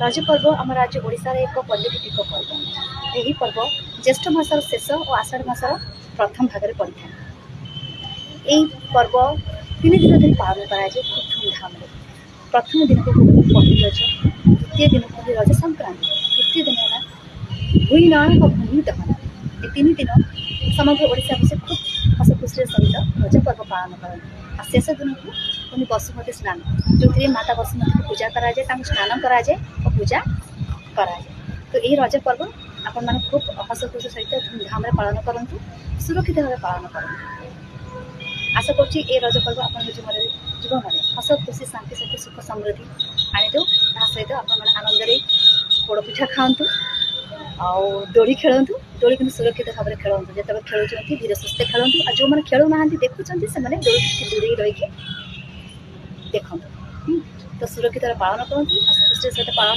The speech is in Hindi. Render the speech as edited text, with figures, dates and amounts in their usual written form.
रज पर्व आम राज्य ओडिशा रे एक पर्यटक पर्व। यही पर्व ज्येष्ठ मासर शेष और आषाढ़ मासर प्रथम भाग में पड़ता है। यही पर्व 3 दिन धरी पालन कराए खूब धूमधाम। प्रथम दिन को पहली रज, द्वितीय दिन को रज संक्रांति, तृतीय दिन है भूईनाण और भूमि दहन। ये 3 दिन समग्र ओडिशा से खूब हस खुशी सहित रज पर्व पालन करते। शेष दिन को पुणी बसुमती स्नान, जो माता बसुमती को पूजा कराए, स्नान कराए और पूजा कराए। तो यही रज पर्व आपण मैंने खूब हस खुशी सहित धूमधाम पालन करूँ, सुरक्षित भाव पालन करूँ। आशा करुँची ये रज पर्व आप जीवन में हस खुशी शांति सहित सुख समृद्धि आनीदे। सहित आप आनंद पोड़पिठा खातु दोड़ी खेलतु। दोड़ी कि सुरक्षित भाव में खेलतु। जो खेलुँच धीरे सुस्थे खेलतु। और जो मैंने खेलु ना देखुं से दोड़ी दूरे रही देखु। तो सुरक्षित पालन करूँ, हस खुशी सहित पालन।